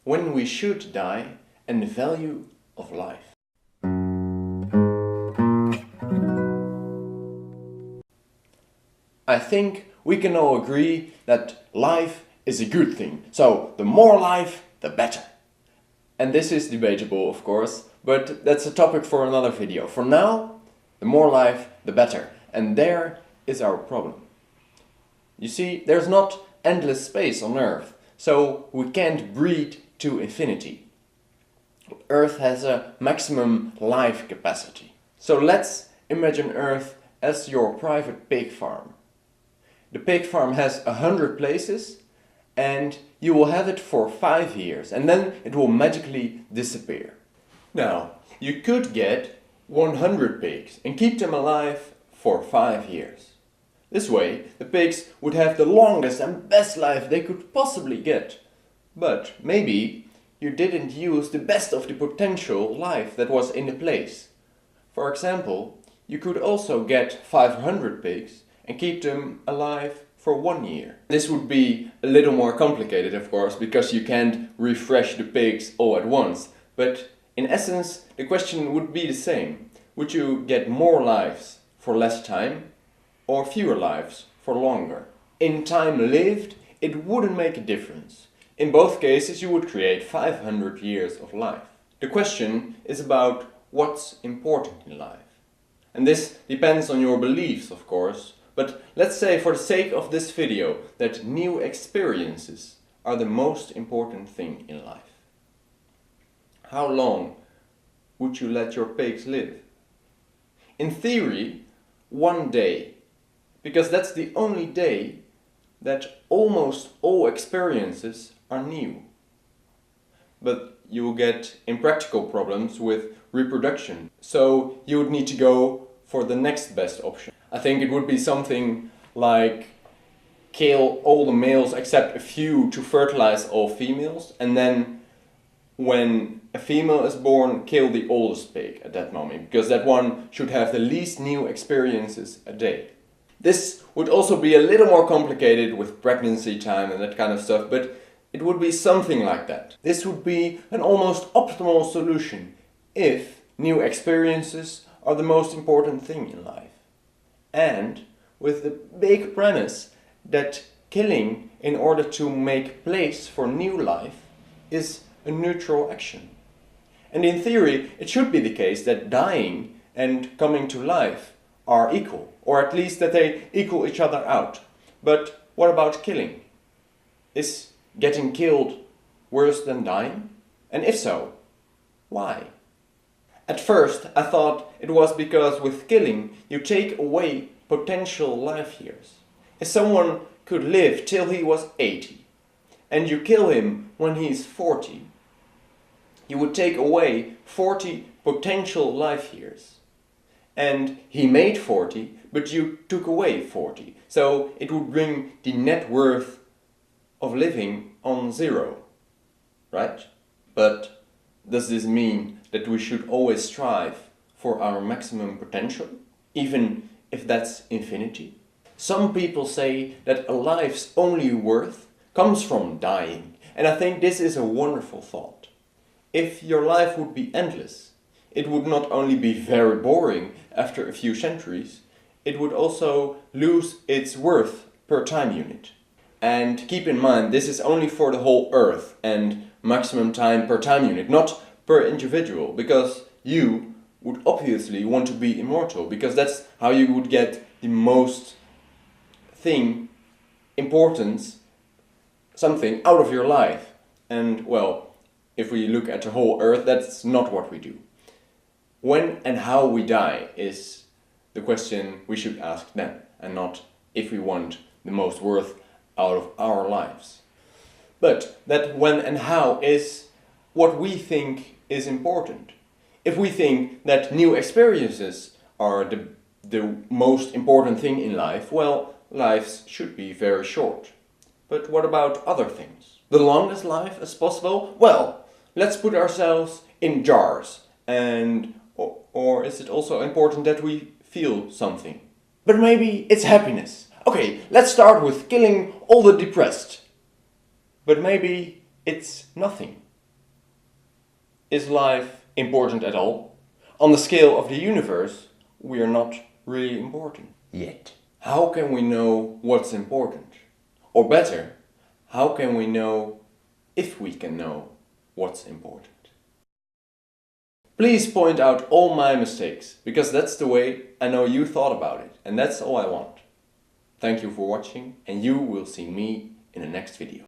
when we should die, and the value of life. I think we can all agree that life is a good thing. So the more life, the better. And this is debatable, of course, but that's a topic for another video. For now, the more life, the better. And there is our problem. You see, there's not endless space on Earth, so we can't breed to infinity. Earth has a maximum life capacity. So let's imagine Earth as your private pig farm. The pig farm has 100 places and you will have it for 5 years and then it will magically disappear. Now, you could get 100 pigs and keep them alive for 5 years. This way, the pigs would have the longest and best life they could possibly get. But maybe you didn't use the best of the potential life that was in the place. For example, you could also get 500 pigs and keep them alive for 1 year. This would be a little more complicated, of course, because you can't refresh the pigs all at once. But in essence, the question would be the same. Would you get more lives for less time or fewer lives for longer? In time lived, it wouldn't make a difference. In both cases, you would create 500 years of life. The question is about what's important in life. And this depends on your beliefs, of course, but let's say for the sake of this video that new experiences are the most important thing in life. How long would you let your pigs live? In theory, 1 day, because that's the only day that almost all experiences are new. But you will get impractical problems with reproduction, so you would need to go for the next best option. I think it would be something like kill all the males except a few to fertilize all females, and then when a female is born, kill the oldest pig at that moment, because that one should have the least new experiences a day. This would also be a little more complicated with pregnancy time and that kind of stuff, but it would be something like that. This would be an almost optimal solution if new experiences are the most important thing in life. And with the big premise that killing in order to make place for new life is a neutral action. And in theory, it should be the case that dying and coming to life are equal, or at least that they equal each other out. But what about killing? Is getting killed worse than dying? And if so, why? At first, I thought it was because with killing, you take away potential life years. If someone could live till he was 80, and you kill him when he is 40, you would take away 40 potential life years. And he made 40, but you took away 40. So it would bring the net worth of living on 0, right? But does this mean that we should always strive for our maximum potential, even if that's infinity? Some people say that a life's only worth comes from dying, and I think this is a wonderful thought. If your life would be endless, it would not only be very boring after a few centuries, it would also lose its worth per time unit. And keep in mind, this is only for the whole Earth and maximum time per time unit, not per individual, because you would obviously want to be immortal, because that's how you would get the most importance, something out of your life. And well, if we look at the whole Earth, that's not what we do. When and how we die is the question we should ask then, and not if we want the most worth out of our lives. But that when and how is what we think is important. If we think that new experiences are the most important thing in life, well, lives should be very short. But what about other things? The longest life as possible? Well, let's put ourselves in jars. And or is it also important that we feel something? But maybe it's happiness. Okay, let's start with killing all the depressed. But maybe it's nothing. is life important at all? On the scale of the universe, we are not really important yet. How can we know what's important? Or better, how can we know if we can know what's important? Please point out all my mistakes, because that's the way I know you thought about it, and that's all I want. Thank you for watching, and you will see me in the next video.